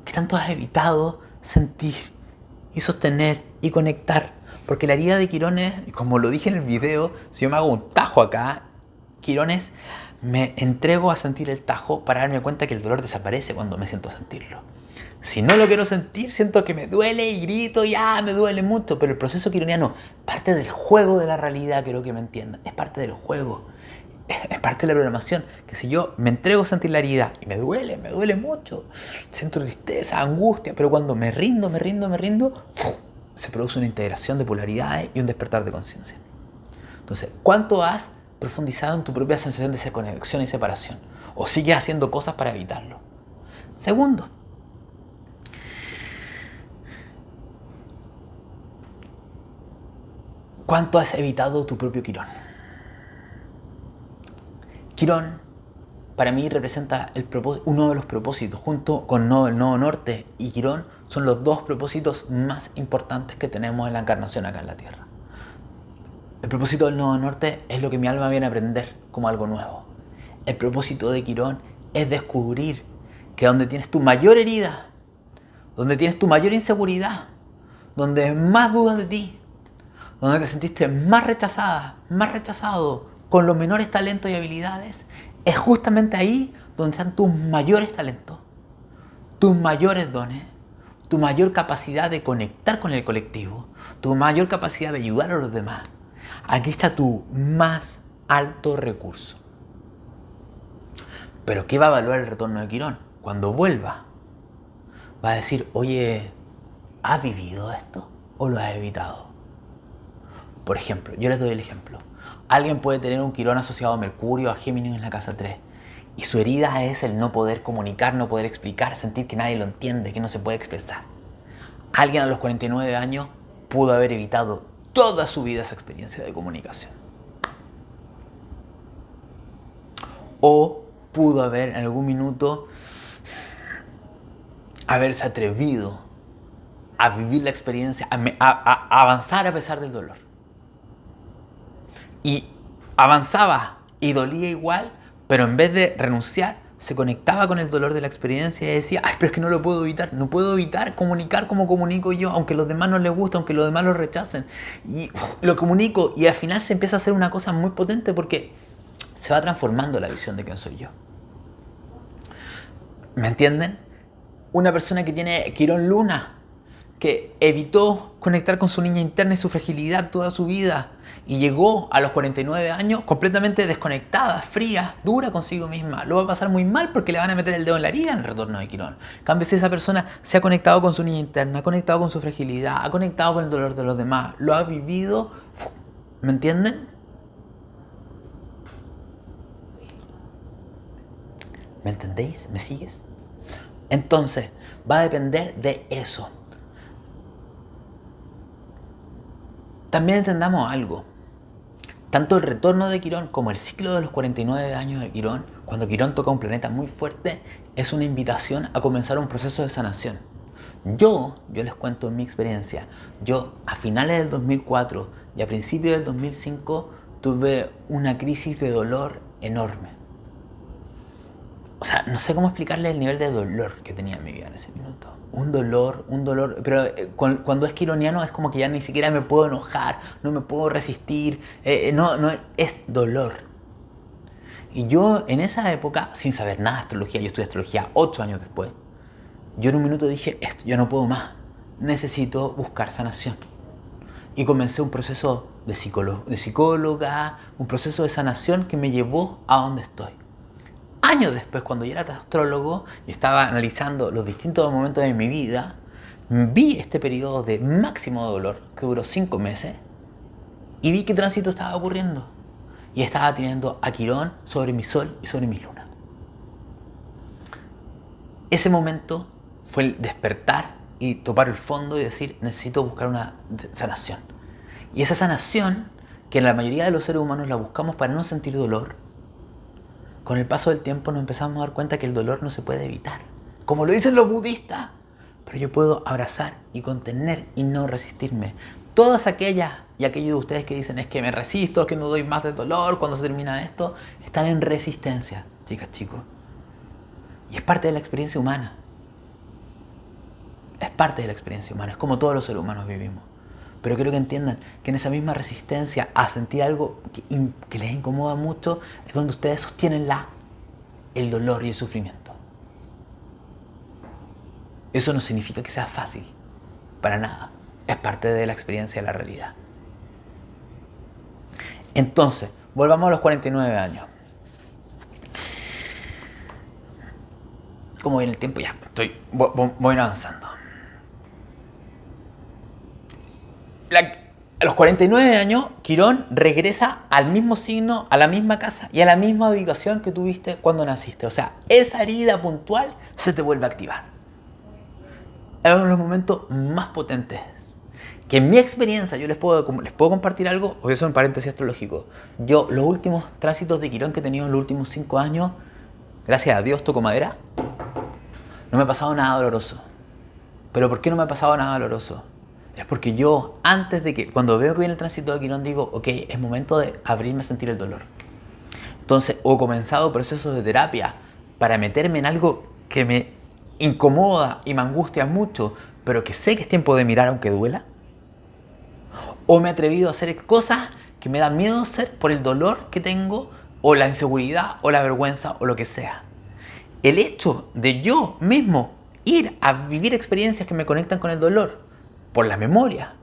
¿Qué tanto has evitado sentir y sostener y conectar? Porque la herida de Quirón es, como lo dije en el video, si yo me hago un tajo acá, Quirón es, me entrego a sentir el tajo para darme cuenta que el dolor desaparece cuando me siento a sentirlo. Si no lo quiero sentir, siento que me duele y grito y me duele mucho. Pero el proceso quironiano, parte del juego de la realidad, quiero que me entiendan. Es parte del juego. Es parte de la programación. Que si yo me entrego a sentir la herida y me duele mucho. Siento tristeza, angustia. Pero cuando me rindo, se produce una integración de polaridades y un despertar de conciencia. Entonces, ¿cuánto has profundizado en tu propia sensación de desconexión y separación? ¿O sigues haciendo cosas para evitarlo? Segundo, ¿cuánto has evitado tu propio Quirón? Quirón, para mí, representa uno de los propósitos, junto con el Nodo Norte y Quirón, son los dos propósitos más importantes que tenemos en la encarnación acá en la Tierra. El propósito del Nodo Norte es lo que mi alma viene a aprender como algo nuevo. El propósito de Quirón es descubrir que donde tienes tu mayor herida, donde tienes tu mayor inseguridad, donde hay más dudas de ti, donde te sentiste más rechazada, más rechazado, con los menores talentos y habilidades, es justamente ahí donde están tus mayores talentos, tus mayores dones, tu mayor capacidad de conectar con el colectivo, tu mayor capacidad de ayudar a los demás. Aquí está tu más alto recurso. Pero ¿qué va a evaluar el retorno de Quirón? Cuando vuelva, va a decir, oye, ¿has vivido esto o lo has evitado? Por ejemplo, yo les doy el ejemplo. Alguien puede tener un Quirón asociado a Mercurio, a Géminis en la casa 3. Y su herida es el no poder comunicar, no poder explicar, sentir que nadie lo entiende, que no se puede expresar. Alguien a los 49 años pudo haber evitado toda su vida esa experiencia de comunicación. O pudo haber en algún minuto haberse atrevido a vivir la experiencia, a avanzar a pesar del dolor. Y avanzaba y dolía igual, pero en vez de renunciar, se conectaba con el dolor de la experiencia y decía, ay, pero es que no lo puedo evitar, no puedo evitar comunicar como comunico yo, aunque a los demás no les guste, aunque los demás lo rechacen. Y lo comunico y al final se empieza a hacer una cosa muy potente porque se va transformando la visión de quién soy yo. ¿Me entienden? Una persona que tiene Quirón Luna, que evitó conectar con su niña interna y su fragilidad toda su vida y llegó a los 49 años completamente desconectada, fría, dura consigo misma. Lo va a pasar muy mal porque le van a meter el dedo en la herida en el retorno de Quirón. En cambio, si esa persona se ha conectado con su niña interna, ha conectado con su fragilidad, ha conectado con el dolor de los demás, lo ha vivido, ¿me entienden? ¿Me entendéis? ¿Me sigues? Entonces, va a depender de eso. También entendamos algo. Tanto el retorno de Quirón como el ciclo de los 49 años de Quirón, cuando Quirón toca un planeta muy fuerte, es una invitación a comenzar un proceso de sanación. Yo les cuento mi experiencia. Yo a finales del 2004 y a principios del 2005 tuve una crisis de dolor enorme. O sea, no sé cómo explicarle el nivel de dolor que tenía en mi vida en ese minuto. Un dolor, pero cuando es quironiano es como que ya ni siquiera me puedo enojar, no me puedo resistir, no, es dolor. Y yo en esa época, sin saber nada de astrología, yo estudié astrología 8 años después, yo en un minuto dije, esto, yo no puedo más, necesito buscar sanación. Y comencé un proceso de psicóloga, un proceso de sanación que me llevó a donde estoy. Años después, cuando yo era astrólogo y estaba analizando los distintos momentos de mi vida, vi este periodo de máximo dolor que duró 5 meses y vi qué tránsito estaba ocurriendo. Y estaba teniendo a Quirón sobre mi Sol y sobre mi Luna. Ese momento fue el despertar y topar el fondo y decir, necesito buscar una sanación. Y esa sanación, que en la mayoría de los seres humanos la buscamos para no sentir dolor, con el paso del tiempo nos empezamos a dar cuenta que el dolor no se puede evitar, como lo dicen los budistas, pero yo puedo abrazar y contener y no resistirme. Todas aquellas y aquellos de ustedes que dicen es que me resisto, es que no doy más de dolor cuando se termina esto, están en resistencia, chicas, chicos. Y es parte de la experiencia humana. Es parte de la experiencia humana, es como todos los seres humanos vivimos. Pero quiero que entiendan que en esa misma resistencia a sentir algo que les incomoda mucho es donde ustedes sostienen el dolor y el sufrimiento. Eso no significa que sea fácil, para nada. Es parte de la experiencia de la realidad. Entonces, volvamos a los 49 años. ¿Cómo viene el tiempo? Ya, voy avanzando. A los 49 años, Quirón regresa al mismo signo, a la misma casa y a la misma ubicación que tuviste cuando naciste. O sea, esa herida puntual se te vuelve a activar. Es uno de los momentos más potentes. Que en mi experiencia, yo les puedo compartir algo, o eso es un paréntesis astrológico. Yo, los últimos tránsitos de Quirón que he tenido en los últimos 5 años, gracias a Dios, toco madera, no me ha pasado nada doloroso. ¿Pero por qué no me ha pasado nada doloroso? Es porque yo, cuando veo que viene el tránsito de Quirón, digo, ok, es momento de abrirme a sentir el dolor. Entonces, o he comenzado procesos de terapia para meterme en algo que me incomoda y me angustia mucho, pero que sé que es tiempo de mirar aunque duela. O me he atrevido a hacer cosas que me da miedo hacer por el dolor que tengo, o la inseguridad, o la vergüenza, o lo que sea. El hecho de yo mismo ir a vivir experiencias que me conectan con el dolor, por la memoria,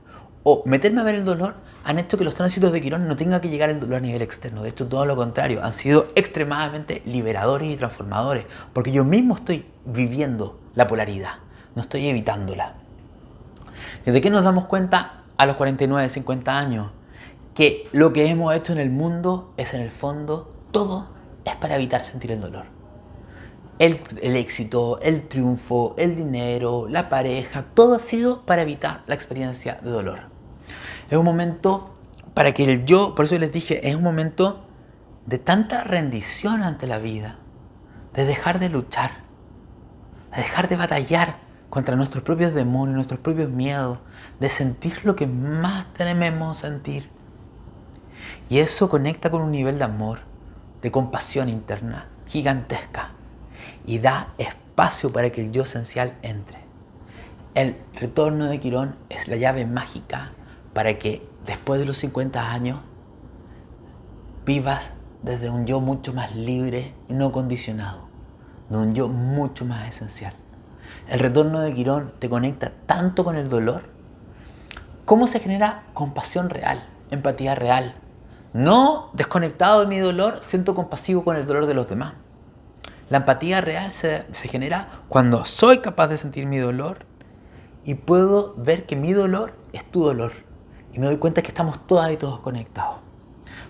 o meterme a ver el dolor, han hecho que los tránsitos de Quirón no tengan que llegar al dolor a nivel externo. De hecho, todo lo contrario, han sido extremadamente liberadores y transformadores, porque yo mismo estoy viviendo la polaridad, no estoy evitándola. ¿Desde qué nos damos cuenta a los 49, 50 años? Que lo que hemos hecho en el mundo es, en el fondo, todo es para evitar sentir el dolor. El éxito, el triunfo, el dinero, la pareja, todo ha sido para evitar la experiencia de dolor. Es un momento para que el yo, por eso les dije, es un momento de tanta rendición ante la vida, de dejar de luchar, de dejar de batallar contra nuestros propios demonios, nuestros propios miedos, de sentir lo que más tememos sentir. Y eso conecta con un nivel de amor, de compasión interna gigantesca, y da espacio para que el yo esencial entre. El retorno de Quirón es la llave mágica para que después de los 50 años vivas desde un yo mucho más libre y no condicionado, de un yo mucho más esencial. El retorno de Quirón te conecta tanto con el dolor. ¿Cómo se genera compasión real, empatía real? No desconectado de mi dolor, siento compasivo con el dolor de los demás. La empatía real se genera cuando soy capaz de sentir mi dolor y puedo ver que mi dolor es tu dolor. Y me doy cuenta que estamos todas y todos conectados.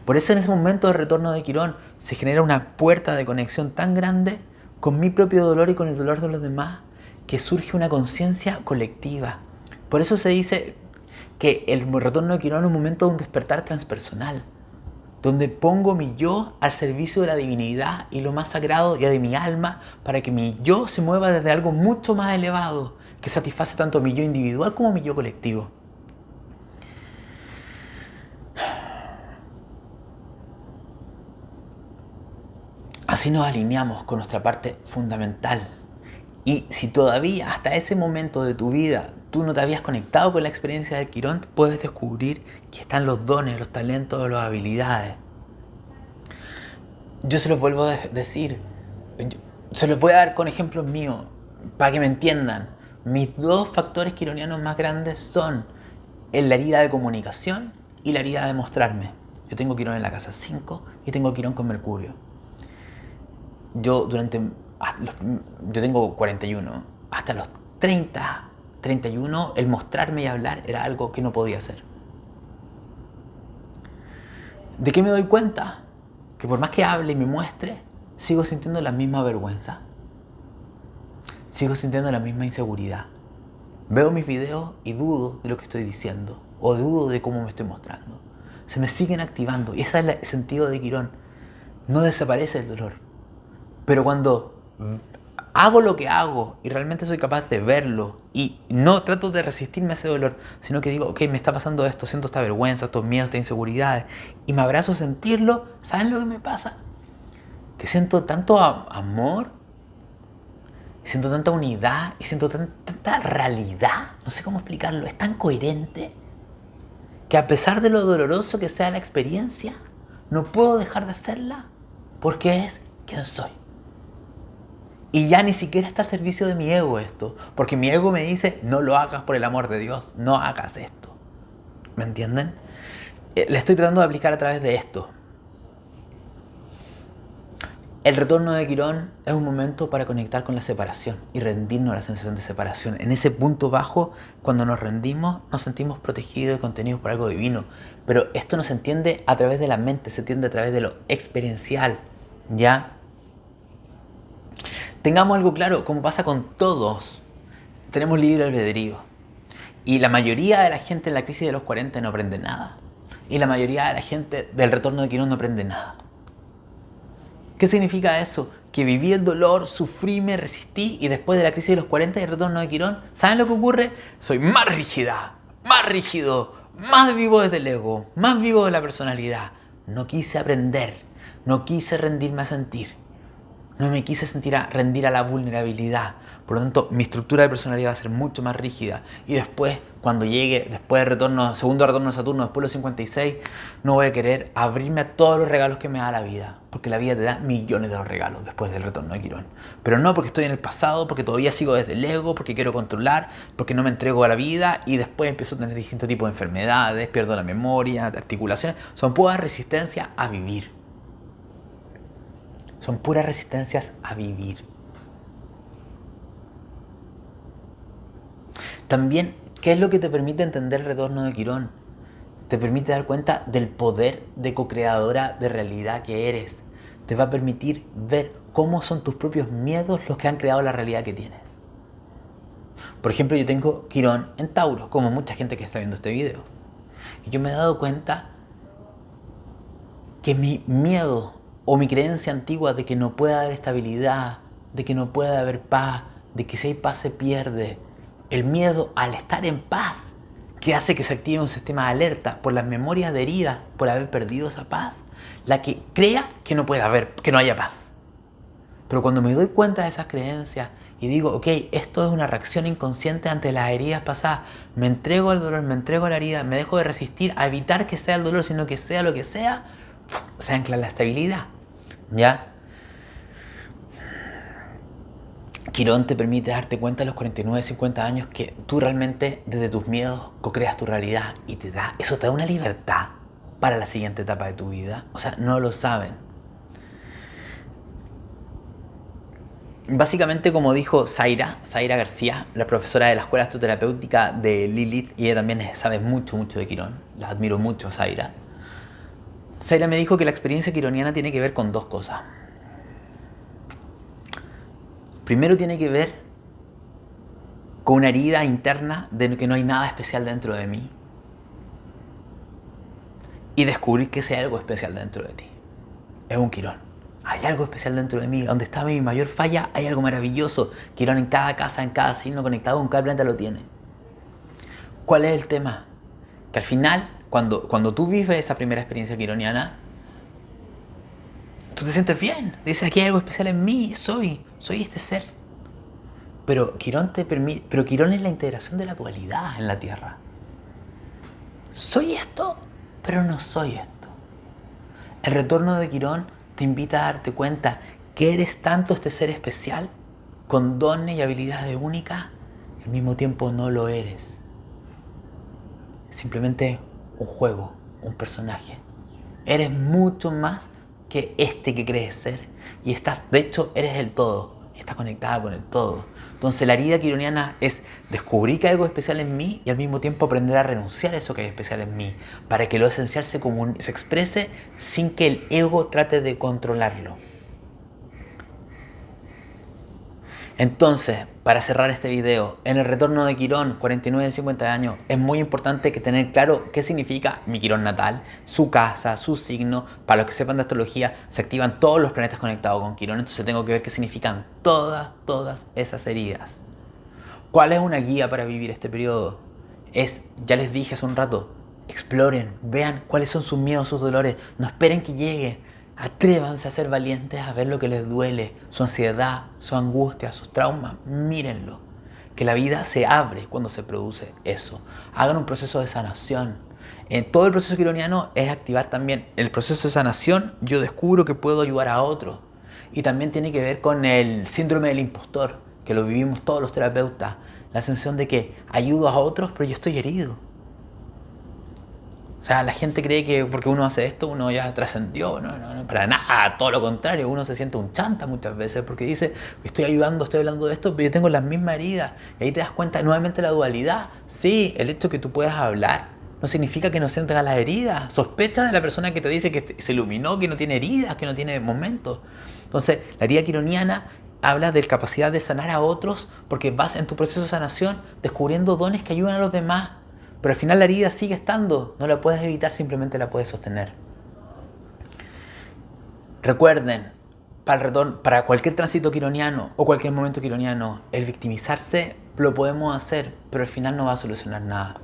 Por eso en ese momento de retorno de Quirón se genera una puerta de conexión tan grande con mi propio dolor y con el dolor de los demás, que surge una conciencia colectiva. Por eso se dice que el retorno de Quirón es un momento de un despertar transpersonal, donde pongo mi yo al servicio de la divinidad y lo más sagrado y de mi alma, para que mi yo se mueva desde algo mucho más elevado, que satisface tanto mi yo individual como mi yo colectivo. Así nos alineamos con nuestra parte fundamental. Y si todavía hasta ese momento de tu vida tú no te habías conectado con la experiencia del Quirón, puedes descubrir que están los dones, los talentos, las habilidades. Yo se los vuelvo a decir, se los voy a dar con ejemplos míos, para que me entiendan. Mis dos factores quironianos más grandes son la herida de comunicación y la herida de mostrarme. Yo tengo Quirón en la casa 5 y tengo Quirón con Mercurio. Yo tengo 41, hasta los 30, 31, el mostrarme y hablar era algo que no podía hacer. ¿De qué me doy cuenta? Que por más que hable y me muestre, sigo sintiendo la misma vergüenza. Sigo sintiendo la misma inseguridad. Veo mis videos y dudo de lo que estoy diciendo, o dudo de cómo me estoy mostrando. Se me siguen activando, y ese es el sentido de Quirón. No desaparece el dolor. Pero cuando hago lo que hago y realmente soy capaz de verlo y no trato de resistirme a ese dolor, sino que digo, ok, me está pasando esto, siento esta vergüenza, estos miedos, estas inseguridades, y me abrazo a sentirlo, ¿saben lo que me pasa? Que siento tanto amor, siento tanta unidad y siento tanta realidad, no sé cómo explicarlo, es tan coherente que a pesar de lo doloroso que sea la experiencia, no puedo dejar de hacerla porque es quien soy. Y ya ni siquiera está al servicio de mi ego esto, porque mi ego me dice, no lo hagas por el amor de Dios, no hagas esto. ¿Me entienden? Le estoy tratando de aplicar a través de esto. El retorno de Quirón es un momento para conectar con la separación y rendirnos a la sensación de separación. En ese punto bajo, cuando nos rendimos, nos sentimos protegidos y contenidos por algo divino. Pero esto no se entiende a través de la mente, se entiende a través de lo experiencial, ¿ya? Tengamos algo claro, como pasa con todos, tenemos libre albedrío. Y la mayoría de la gente en la crisis de los 40 no aprende nada. Y la mayoría de la gente del retorno de Quirón no aprende nada. ¿Qué significa eso? Que viví el dolor, sufrí, me resistí y después de la crisis de los 40 y el retorno de Quirón, ¿saben lo que ocurre? Soy más rígida, más rígido, más vivo desde el ego, más vivo de la personalidad. No quise aprender. No quise rendirme a sentir. No me quise rendir a la vulnerabilidad. Por lo tanto, mi estructura de personalidad va a ser mucho más rígida. Y después, cuando llegue, después del segundo retorno de Saturno, después de los 56, no voy a querer abrirme a todos los regalos que me da la vida. Porque la vida te da millones de los regalos después del retorno de Quirón. Pero no porque estoy en el pasado, porque todavía sigo desde el ego, porque quiero controlar, porque no me entrego a la vida y después empiezo a tener distintos tipos de enfermedades, pierdo la memoria, articulaciones. Son puras resistencias a vivir. Son puras resistencias a vivir. También, ¿qué es lo que te permite entender el retorno de Quirón? Te permite dar cuenta del poder de co-creadora de realidad que eres. Te va a permitir ver cómo son tus propios miedos los que han creado la realidad que tienes. Por ejemplo, yo tengo Quirón en Tauro, como mucha gente que está viendo este video. Y yo me he dado cuenta que mi miedo o mi creencia antigua de que no pueda haber estabilidad, de que no pueda haber paz, de que si hay paz se pierde, el miedo al estar en paz, que hace que se active un sistema de alerta por las memorias de heridas, por haber perdido esa paz, la que crea que no puede haber, que no haya paz. Pero cuando me doy cuenta de esas creencias y digo, ok, esto es una reacción inconsciente ante las heridas pasadas, me entrego al dolor, me entrego a la herida, me dejo de resistir a evitar que sea el dolor, sino que sea lo que sea, se ancla la estabilidad, ¿ya? Quirón te permite darte cuenta a los 49, 50 años que tú realmente desde tus miedos co-creas tu realidad y eso te da una libertad para la siguiente etapa de tu vida. O sea, no lo saben. Básicamente, como dijo Zaira García, la profesora de la Escuela Astroterapéutica de Lilith, y ella también sabe mucho de Quirón, la admiro mucho, Zaira. Zaira me dijo que la experiencia quironiana tiene que ver con dos cosas. Primero tiene que ver con una herida interna de que no hay nada especial dentro de mí. Y descubrir que ese hay algo especial dentro de ti. Es un Quirón. Hay algo especial dentro de mí. Donde está mi mayor falla, hay algo maravilloso. Quirón en cada casa, en cada signo conectado con cada planeta lo tiene. ¿Cuál es el tema? Que al final, cuando tú vives esa primera experiencia quironiana, tú te sientes bien. Dices, aquí hay algo especial en mí. Soy este ser. Pero Quirón es la integración de la dualidad en la Tierra. Soy esto, pero no soy esto. El retorno de Quirón te invita a darte cuenta que eres tanto este ser especial, con dones y habilidades únicas, y al mismo tiempo no lo eres. Simplemente un juego, un personaje. Eres mucho más que este que crees ser. Y de hecho, eres el todo. Estás conectada con el todo. Entonces la herida quironiana es descubrir que hay algo especial en mí y al mismo tiempo aprender a renunciar a eso que hay especial en mí, para que lo esencial se exprese sin que el ego trate de controlarlo. Entonces, para cerrar este video, en el retorno de Quirón, 49 y 50 años, es muy importante que tener claro qué significa mi Quirón natal, su casa, su signo. Para los que sepan de astrología, se activan todos los planetas conectados con Quirón, entonces tengo que ver qué significan todas esas heridas. ¿Cuál es una guía para vivir este periodo? Ya les dije hace un rato, exploren, vean cuáles son sus miedos, sus dolores, no esperen que llegue. Atrévanse a ser valientes, a ver lo que les duele, su ansiedad, su angustia, sus traumas. Mírenlo. Que la vida se abre cuando se produce eso. Hagan un proceso de sanación. En todo el proceso quironiano es activar también el proceso de sanación. Yo descubro que puedo ayudar a otro. Y también tiene que ver con el síndrome del impostor, que lo vivimos todos los terapeutas. La sensación de que ayudo a otros, pero yo estoy herido. O sea, la gente cree que porque uno hace esto, uno ya trascendió. No, para nada, todo lo contrario. Uno se siente un chanta muchas veces porque dice, estoy ayudando, estoy hablando de esto, pero yo tengo las mismas heridas. Y ahí te das cuenta nuevamente la dualidad. Sí, el hecho de que tú puedas hablar no significa que no sientas las heridas. Sospecha de la persona que te dice que se iluminó, que no tiene heridas, que no tiene momentos. Entonces, la herida quironiana habla de la capacidad de sanar a otros porque vas en tu proceso de sanación descubriendo dones que ayudan a los demás. Pero al final la herida sigue estando, no la puedes evitar, simplemente la puedes sostener. Recuerden, para cualquier tránsito quironiano o cualquier momento quironiano, el victimizarse lo podemos hacer, pero al final no va a solucionar nada.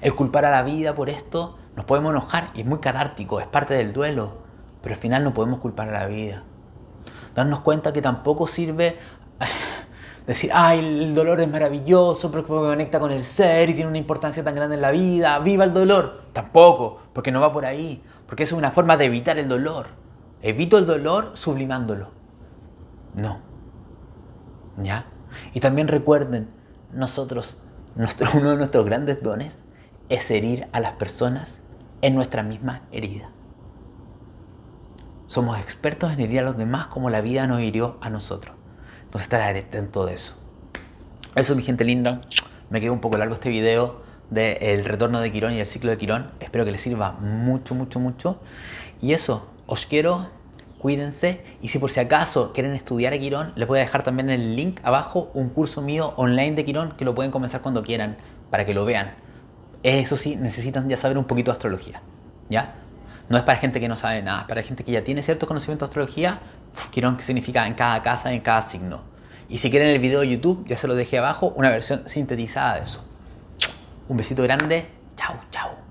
El culpar a la vida por esto, nos podemos enojar y es muy catártico, es parte del duelo, Pero al final no podemos culpar a la vida. Darnos cuenta que tampoco sirve decir, ay, el dolor es maravilloso porque me conecta con el ser y tiene una importancia tan grande en la vida, ¡viva el dolor! Tampoco, porque no va por ahí, porque eso es una forma de evitar el dolor. Evito el dolor sublimándolo. No. ¿Ya? Y también recuerden, uno de nuestros grandes dones es herir a las personas en nuestra misma herida. Somos expertos en herir a los demás como la vida nos hirió a nosotros. Entonces estar atento de eso. Eso, mi gente linda. Me quedó un poco largo este video del retorno de Quirón y el ciclo de Quirón. Espero que les sirva mucho, mucho, mucho. Y eso, os quiero, cuídense. Y si por si acaso quieren estudiar a Quirón, les voy a dejar también el link abajo, un curso mío online de Quirón que lo pueden comenzar cuando quieran, para que lo vean. Eso sí, necesitan ya saber un poquito de astrología, ¿ya? No es para gente que no sabe nada, es para gente que ya tiene cierto conocimiento de astrología. Quirón, que significa en cada casa, en cada signo. Y si quieren el video de YouTube, ya se lo dejé abajo, una versión sintetizada de eso. Un besito grande. Chao, chao.